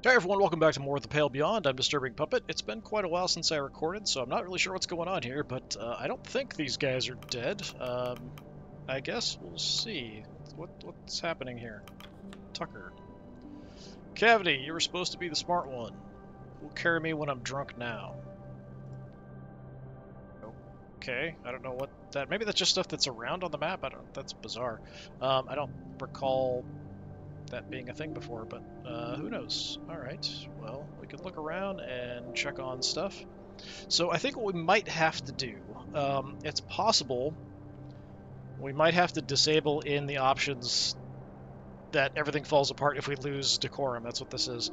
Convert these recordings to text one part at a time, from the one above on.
Hey everyone, welcome back to more of the Pale Beyond. I'm DisturbingPuppet. It's been quite a while since I recorded, so I'm not really sure what's going on here, but I don't think these guys are dead. I guess we'll see. What's happening here? Tucker. Cavity, you were supposed to be the smart one. Will carry me when I'm drunk now. Okay, I don't know what that... Maybe that's just stuff that's around on the map. I don't... That's bizarre. I don't recall that being a thing before, but who knows? Alright, well, we could look around and check on stuff. So I think what we might have to do, it's possible we might have to disable in the options that everything falls apart if we lose decorum. That's what this is,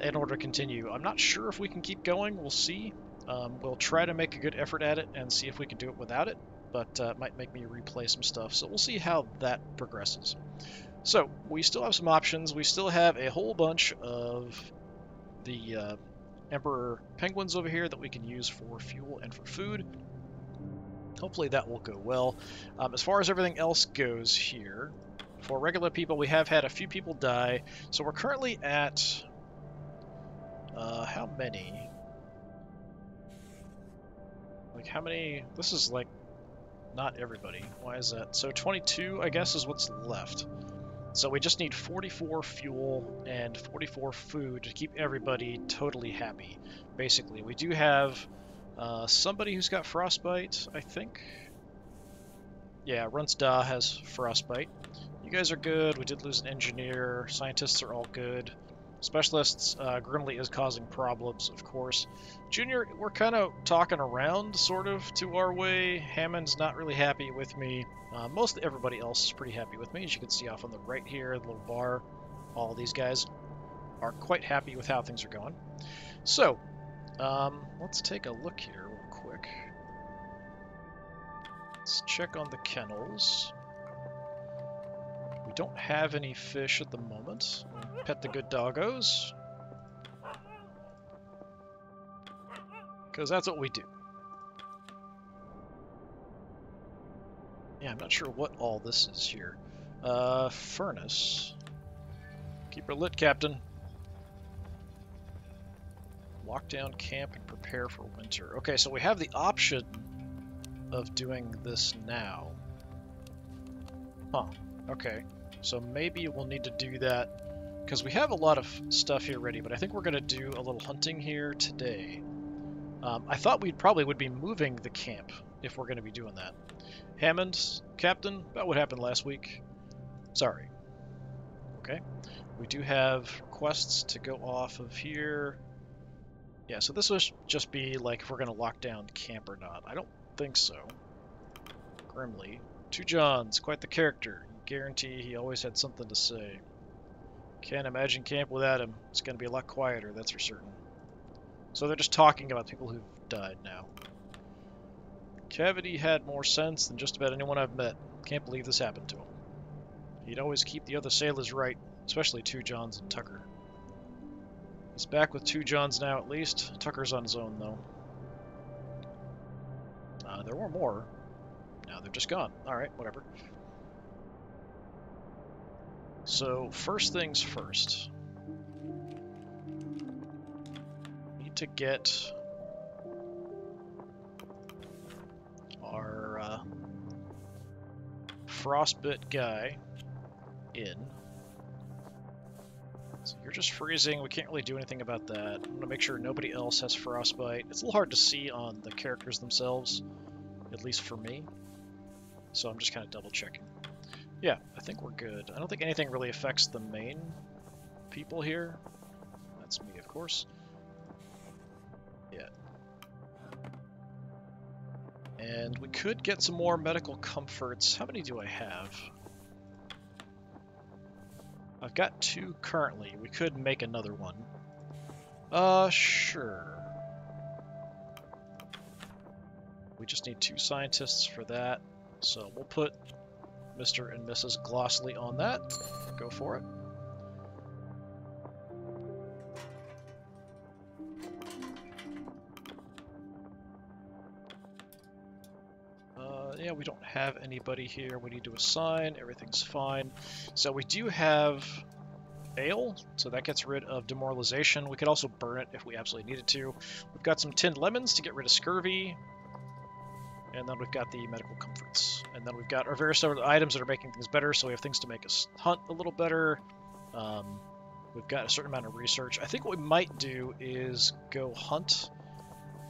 in order to continue. I'm not sure if we can keep going. We'll see. We'll try to make a good effort at it and see if we can do it without it, but it might make me replay some stuff. So we'll see how that progresses. So, we still have some options. We still have a whole bunch of the Emperor Penguins over here that we can use for fuel and for food. Hopefully that will go well. As far as everything else goes here, for regular people, we have had a few people die. So we're currently at... how many? Like, how many... This is, like, not everybody. Why is that? So 22, I guess, is what's left. So we just need 44 fuel and 44 food to keep everybody totally happy, basically. We do have somebody who's got frostbite, I think. Yeah, Runsda has frostbite. You guys are good. We did lose an engineer. Scientists are all good. Specialists, Grimly is causing problems, of course. Junior, we're kind of talking around, sort of, to our way. Hammond's not really happy with me. Most everybody else is pretty happy with me. As you can see off on the right here, the little bar, all of these guys are quite happy with how things are going. So, let's take a look here real quick. Let's check on the kennels. We don't have any fish at the moment. Pet the good doggos. Because that's what we do. Yeah, I'm not sure what all this is here. Furnace. Keep her lit, Captain. Lock down camp and prepare for winter. Okay, so we have the option of doing this now. Huh. Okay. So maybe we'll need to do that, because we have a lot of stuff here ready, but I think we're going to do a little hunting here today. I thought we probably would be moving the camp if we're going to be doing that. Hammond, Captain, about what happened last week. Sorry. Okay. We do have requests to go off of here. Yeah, so this will just be like if we're going to lock down camp or not. I don't think so. Grimly. Two Johns, quite the character. Guarantee he always had something to say. Can't imagine camp without him. It's going to be a lot quieter, that's for certain. So they're just talking about people who've died now. Cavity had more sense than just about anyone I've met. Can't believe this happened to him. He'd always keep the other sailors right, especially Two Johns and Tucker. He's back with Two Johns now at least. Tucker's on his own though. There were more. Now they're just gone. Alright, whatever. So, first things first. Need to get our frostbit guy in. So you're just freezing. We can't really do anything about that. I'm going to make sure nobody else has frostbite. It's a little hard to see on the characters themselves, at least for me. So I'm just kind of double checking. Yeah, I think we're good. I don't think anything really affects the main people here. That's me, of course. Yeah. And we could get some more medical comforts. How many do I have? I've got 2 currently. We could make another one. Sure. We just need 2 scientists for that. So we'll put Mr. and Mrs. Glossley on that. Go for it. Yeah, we don't have anybody here we need to assign. Everything's fine. So we do have ale, so that gets rid of demoralization. We could also burn it if we absolutely needed to. We've got some tinned lemons to get rid of scurvy, and then we've got the medical comforts. And then we've got our various other items that are making things better, so we have things to make us hunt a little better. We've got a certain amount of research. I think what we might do is go hunt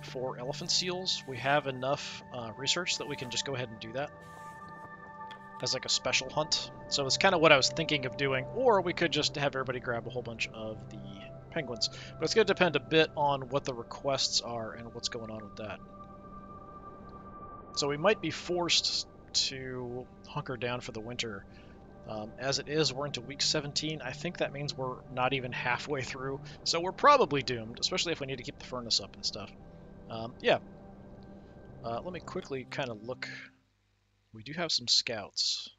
for elephant seals. We have enough research that we can just go ahead and do that as like a special hunt. So it's kind of what I was thinking of doing, or we could just have everybody grab a whole bunch of the penguins. But it's going to depend a bit on what the requests are and what's going on with that. So we might be forced to hunker down for the winter. As it is, we're into week 17. I think that means we're not even halfway through, so we're probably doomed, especially if we need to keep the furnace up and stuff. Yeah. Let me quickly kind of look. We do have some scouts.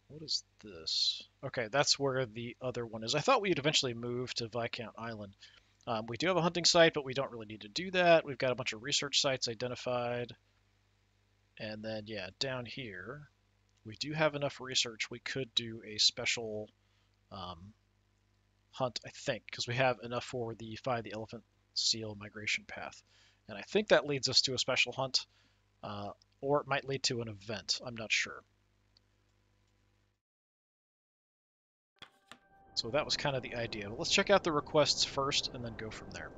What is this? Okay, that's where the other one is. I thought we'd eventually move to Viscount Island. We do have a hunting site, but we don't really need to do that. We've got a bunch of research sites identified. And then, yeah, down here, we do have enough research. We could do a special hunt, I think, because we have enough for the Find the Elephant Seal migration path. And I think that leads us to a special hunt, or it might lead to an event. I'm not sure. So that was kind of the idea. But let's check out the requests first and then go from there.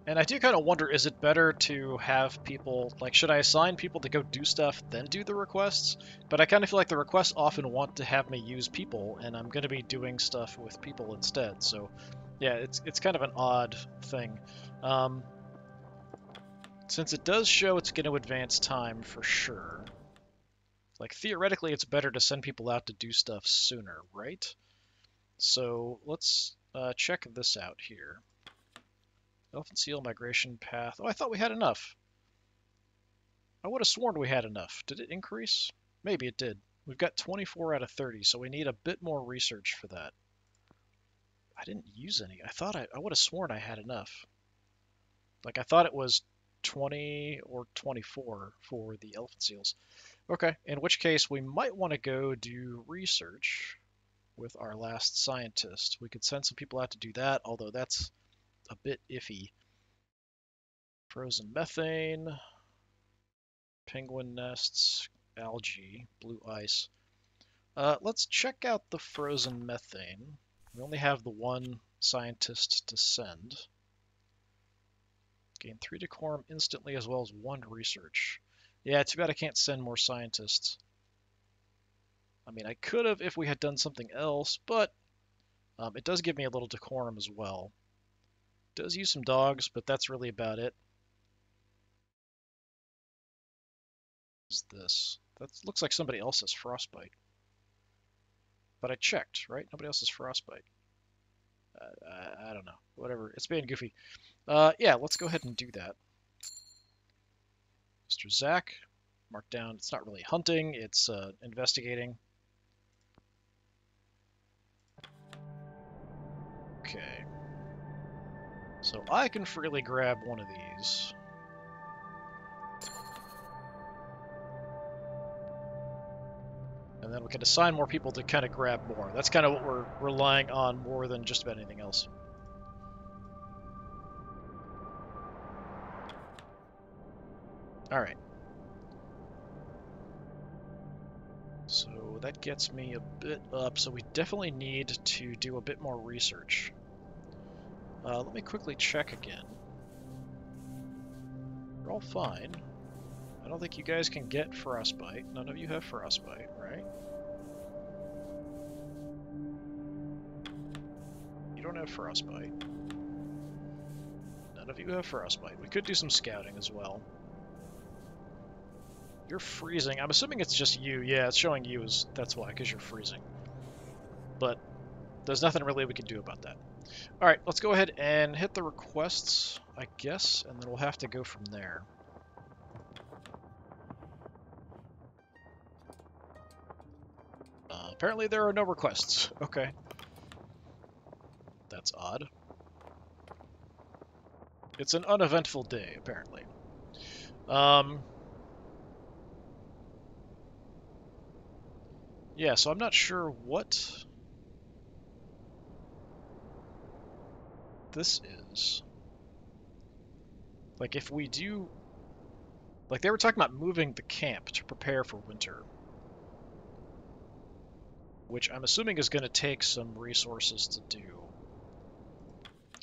And I do kind of wonder, is it better to have people, like, should I assign people to go do stuff, then do the requests? But I kind of feel like the requests often want to have me use people, and I'm going to be doing stuff with people instead. So, yeah, it's kind of an odd thing. Since it does show it's going to advance time for sure, like, theoretically, it's better to send people out to do stuff sooner, right? So let's check this out here. Elephant seal migration path. Oh, I thought we had enough. I would have sworn we had enough. Did it increase? Maybe it did. We've got 24 out of 30, so we need a bit more research for that. I didn't use any. I would have sworn I had enough. Like, I thought it was 20 or 24 for the elephant seals. Okay, in which case we might want to go do research with our last scientist. We could send some people out to do that, although that's a bit iffy. Frozen methane, penguin nests, algae, blue ice. Let's check out the frozen methane. We only have the one scientist to send. Gain 3 decorum instantly as well as 1 research. Yeah, too bad I can't send more scientists. I mean, I could have if we had done something else, but it does give me a little decorum as well. It does use some dogs, but that's really about it. What is this? That looks like somebody else has frostbite. But I checked, right? Nobody else has frostbite. I don't know. Whatever. It's being goofy. Yeah, let's go ahead and do that. Mr. Zach, mark down. It's not really hunting, it's investigating. Okay. So I can freely grab one of these. And then we can assign more people to kind of grab more. That's kind of what we're relying on more than just about anything else. All right. So that gets me a bit up. So we definitely need to do a bit more research. Let me quickly check again. We're all fine. I don't think you guys can get frostbite. None of you have frostbite, right? You don't have frostbite. None of you have frostbite. We could do some scouting as well. You're freezing. I'm assuming it's just you. Yeah, it's showing you as that's why, because you're freezing. But there's nothing really we can do about that. All right, let's go ahead and hit the requests, I guess, and then we'll have to go from there. Apparently there are no requests. Okay. That's odd. It's an uneventful day, apparently. Yeah, so I'm not sure what this is. Like, if we do... Like, they were talking about moving the camp to prepare for winter. Which I'm assuming is going to take some resources to do.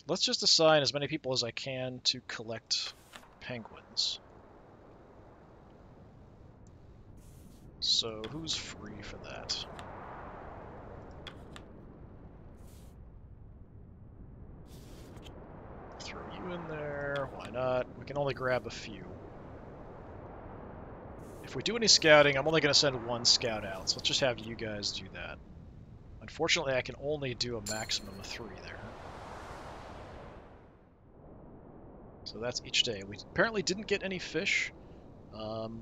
Let's just assign as many people as I can to collect penguins. So, who's free for that? Throw you in there. Why not? We can only grab a few. If we do any scouting, I'm only going to send one scout out, so let's just have you guys do that. Unfortunately, I can only do a maximum of 3 there. So that's each day. We apparently didn't get any fish.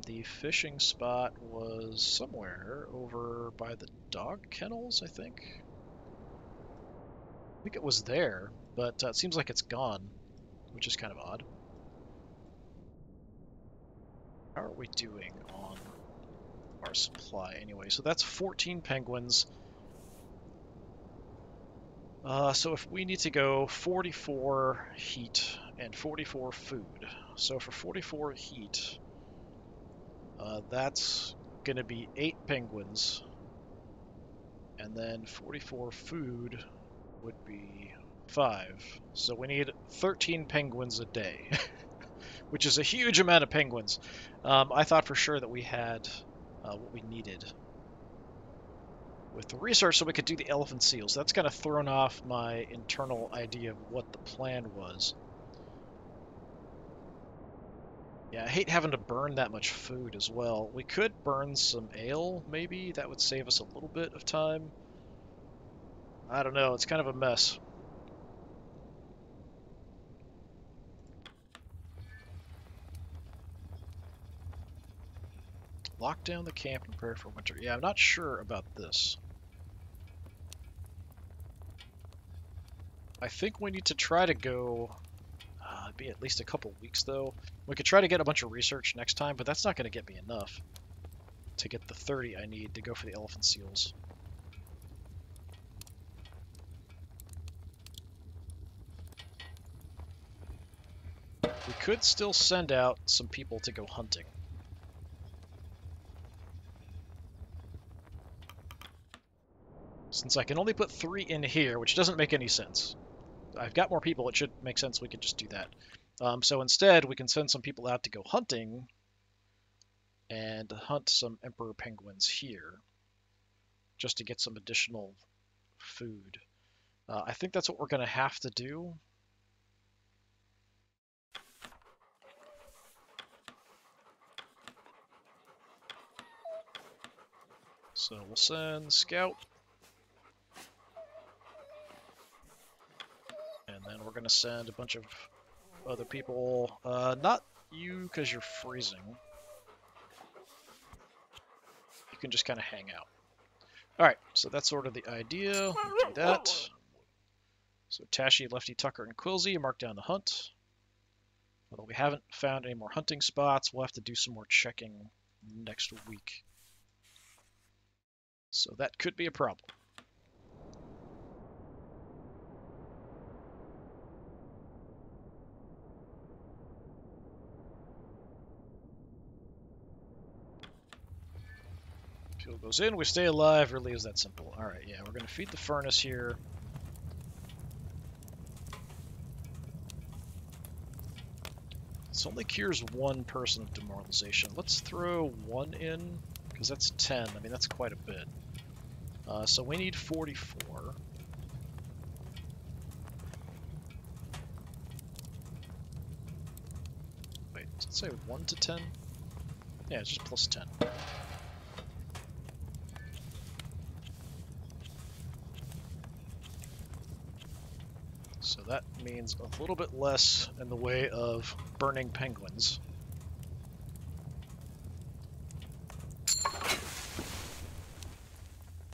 The fishing spot was somewhere over by the dog kennels, I think. I think it was there, but it seems like it's gone, which is kind of odd. How are we doing on our supply anyway? So that's 14 penguins. So if we need to go 44 heat and 44 food. So for 44 heat, that's going to be 8 penguins. And then 44 food would be 5. So we need 13 penguins a day, which is a huge amount of penguins. I thought for sure that we had what we needed with the research so we could do the elephant seals. That's kind of thrown off my internal idea of what the plan was. Yeah, I hate having to burn that much food as well. We could burn some ale, maybe. That would save us a little bit of time. I don't know. It's kind of a mess. Lock down the camp and prepare for winter. Yeah, I'm not sure about this. I think we need to try to go... it'd be at least a couple weeks, though. We could try to get a bunch of research next time, but that's not going to get me enough to get the 30 I need to go for the elephant seals. We could still send out some people to go hunting. Since I can only put 3 in here, which doesn't make any sense. I've got more people, it should make sense we could just do that. So instead, we can send some people out to go hunting and hunt some emperor penguins here just to get some additional food. I think that's what we're going to have to do. So we'll send Scout. And then we're going to send a bunch of other people. Not you, because you're freezing. You can just kind of hang out. Alright, so that's sort of the idea. We'll do that. So Tashi, Lefty, Tucker, and Quilsy mark down the hunt. Although we haven't found any more hunting spots, we'll have to do some more checking next week. So that could be a problem. Fuel goes in, we stay alive, really is that simple. Alright, yeah, we're going to feed the furnace here. This only cures 1 person of demoralization. Let's throw 1 in, because that's 10. I mean, that's quite a bit. So we need 44. Wait, does it say 1 to 10? Yeah, it's just plus 10. So that means a little bit less in the way of burning penguins.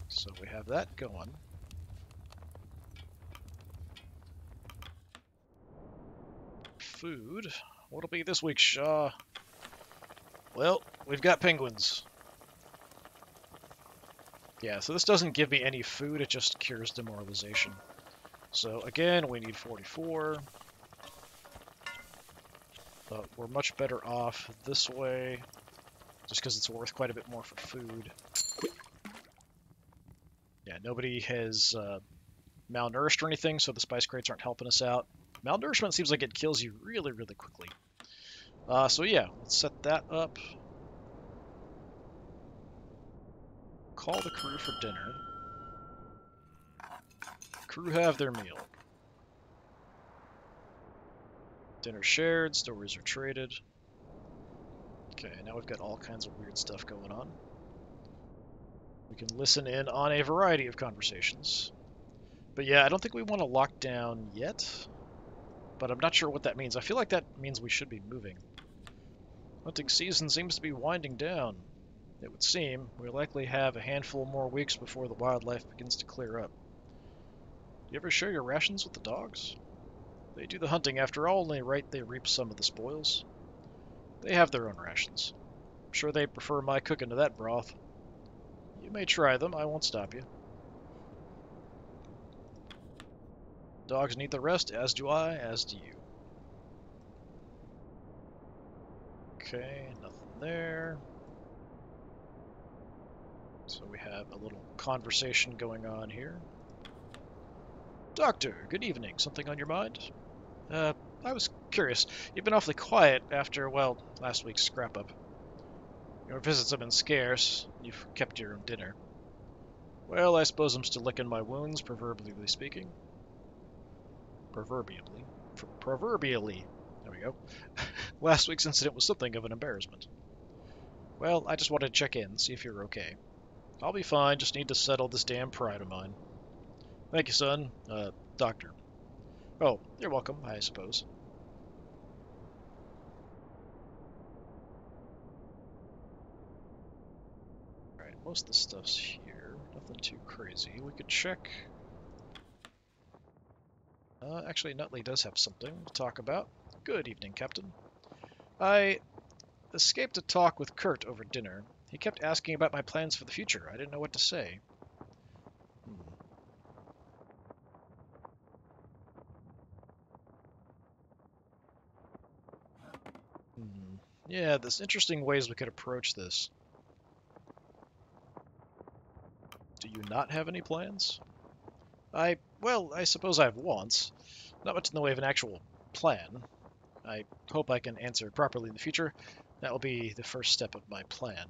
So we have that going. Food. What'll be this week, Shaw? Well, we've got penguins. Yeah, so this doesn't give me any food, it just cures demoralization. So again, we need 44. But we're much better off this way, just because it's worth quite a bit more for food. Yeah, nobody has malnourished or anything, so the spice crates aren't helping us out. Malnourishment seems like it kills you really, really quickly. So yeah, let's set that up. Call the crew for dinner. Crew have their meal. Dinner shared, stories are traded. Okay, now we've got all kinds of weird stuff going on. We can listen in on a variety of conversations. But yeah, I don't think we want to lock down yet. But I'm not sure what that means. I feel like that means we should be moving. Hunting season seems to be winding down. It would seem we likely have a handful more weeks before the wildlife begins to clear up. Do you ever share your rations with the dogs? They do the hunting after all, only right they reap some of the spoils. They have their own rations. I'm sure they prefer my cooking to that broth. You may try them, I won't stop you. Dogs need the rest, as do I, as do you. Okay, nothing there. So we have a little conversation going on here. Doctor, good evening. Something on your mind? I was curious. You've been awfully quiet after, well, last week's scrap-up. Your visits have been scarce. You've kept your own dinner. Well, I suppose I'm still licking my wounds, proverbially speaking. Proverbially. Proverbially. There we go. Last week's incident was something of an embarrassment. Well, I just wanted to check in, see if you're okay. I'll be fine, just need to settle this damn pride of mine. Thank you, son. Doctor. Oh, you're welcome, I suppose. Alright, most of the stuff's here. Nothing too crazy. We could check... actually, Nutley does have something to talk about. Good evening, Captain. I escaped a talk with Kurt over dinner. He kept asking about my plans for the future. I didn't know what to say. Yeah, there's interesting ways we could approach this. Do you not have any plans? Well, I suppose I have wants. Not much in the way of an actual plan. I hope I can answer it properly in the future. That will be the first step of my plan.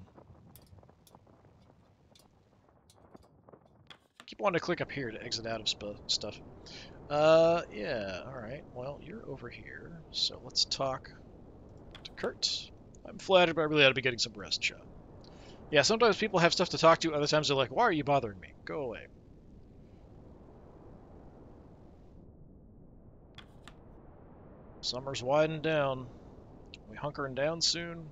Keep wanting to click up here to exit out of stuff. Yeah, alright. Well, you're over here, so let's talk to Kurt. I'm flattered, but I really ought to be getting some rest, John. Yeah, sometimes people have stuff to talk to, other times they're like, why are you bothering me? Go away. Summer's winding down. We hunkering down soon?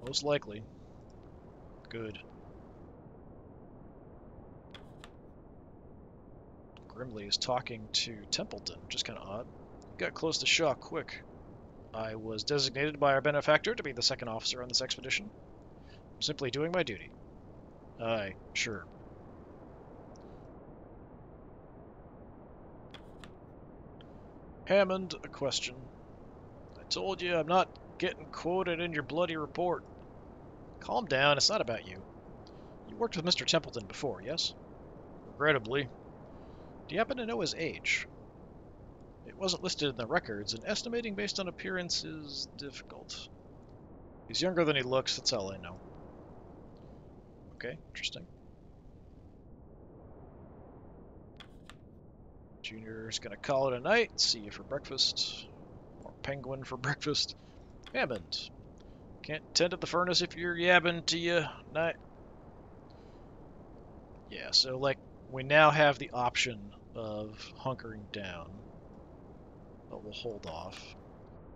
Most likely. Good. Grimley is talking to Templeton, which is kind of odd. Got close to shock quick. I was designated by our benefactor to be the second officer on this expedition. I'm simply doing my duty. Aye, sure. Hammond, a question. I told you I'm not getting quoted in your bloody report. Calm down, it's not about you. You worked with Mr. Templeton before, yes? Regrettably. Do you happen to know his age? It wasn't listed in the records, and estimating based on appearance is difficult. He's younger than he looks, that's all I know. Okay, interesting. Junior's gonna call it a night. See you for breakfast. Or penguin for breakfast. Hammond. Can't tend to the furnace if you're yabbing to you. Night. Yeah, so like we now have the option of hunkering down. But we'll hold off.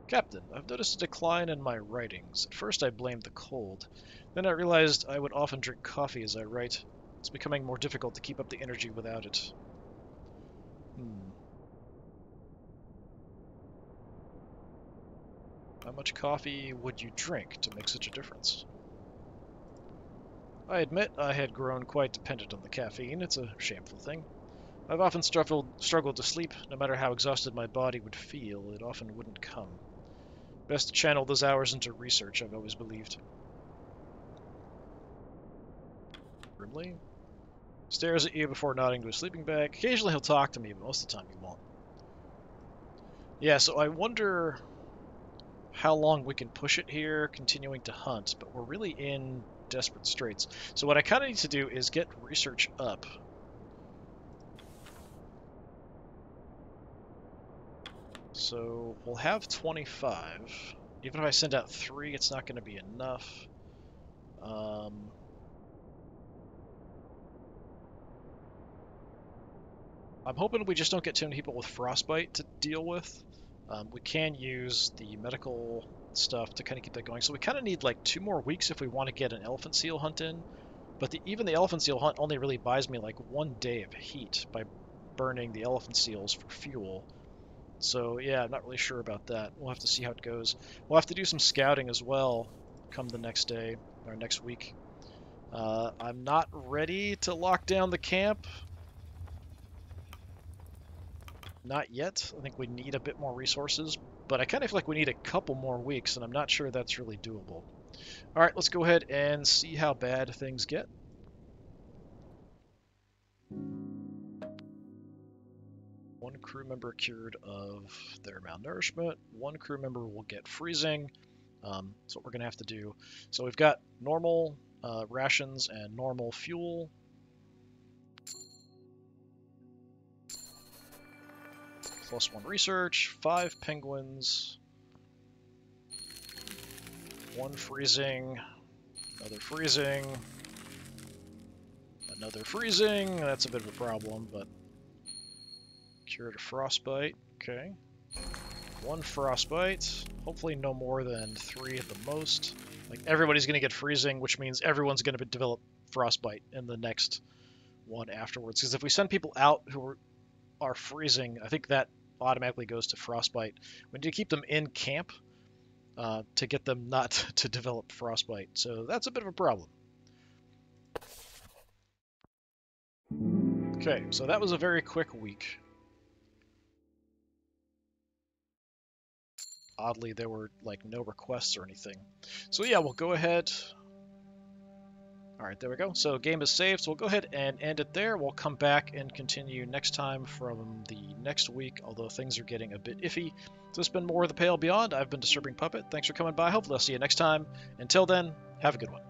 Captain, I've noticed a decline in my writings. At first I blamed the cold. Then I realized I would often drink coffee as I write. It's becoming more difficult to keep up the energy without it. How much coffee would you drink to make such a difference? I admit I had grown quite dependent on the caffeine. It's a shameful thing. I've often struggled to sleep. No matter how exhausted my body would feel, it often wouldn't come. Best to channel those hours into research, I've always believed. Grimly stares at you before nodding to a sleeping bag. Occasionally he'll talk to me, but most of the time he won't. Yeah, so I wonder how long we can push it here, continuing to hunt, but we're really in desperate straits. So what I kind of need to do is get research up. So we'll have 25. Even if I send out 3, it's not going to be enough. I'm hoping we just don't get too many people with frostbite to deal with. We can use the medical stuff to kind of keep that going. So we kind of need like 2 more weeks if we want to get an elephant seal hunt in. But even the elephant seal hunt only really buys me like 1 day of heat by burning the elephant seals for fuel. So yeah, I'm not really sure about that. We'll have to see how it goes. We'll have to do some scouting as well come the next day, or next week. I'm not ready to lock down the camp. Not yet. I think we need a bit more resources, but I kind of feel like we need a couple more weeks, and I'm not sure that's really doable. All right, let's go ahead and see how bad things get. One crew member cured of their malnourishment. One crew member will get freezing. That's what we're going to have to do. So we've got normal rations and normal fuel. +1 research, 5 penguins, 1 freezing, another freezing, another freezing. That's a bit of a problem, but cured of frostbite. Okay. 1 frostbite. Hopefully no more than 3 at the most. Like everybody's going to get freezing, which means everyone's going to develop frostbite in the next one afterwards. Because if we send people out who are freezing, I think that automatically goes to frostbite. We need to keep them in camp to get them not to develop frostbite. So that's a bit of a problem. Okay, so that was a very quick week. Oddly, there were like no requests or anything. So yeah, we'll go ahead. All right, there we go. So game is saved, so we'll go ahead and end it there. We'll come back and continue next time from the next week, although things are getting a bit iffy. So this has been more of the Pale Beyond. I've been Disturbing Puppet. Thanks for coming by. Hopefully I'll see you next time. Until then, have a good one.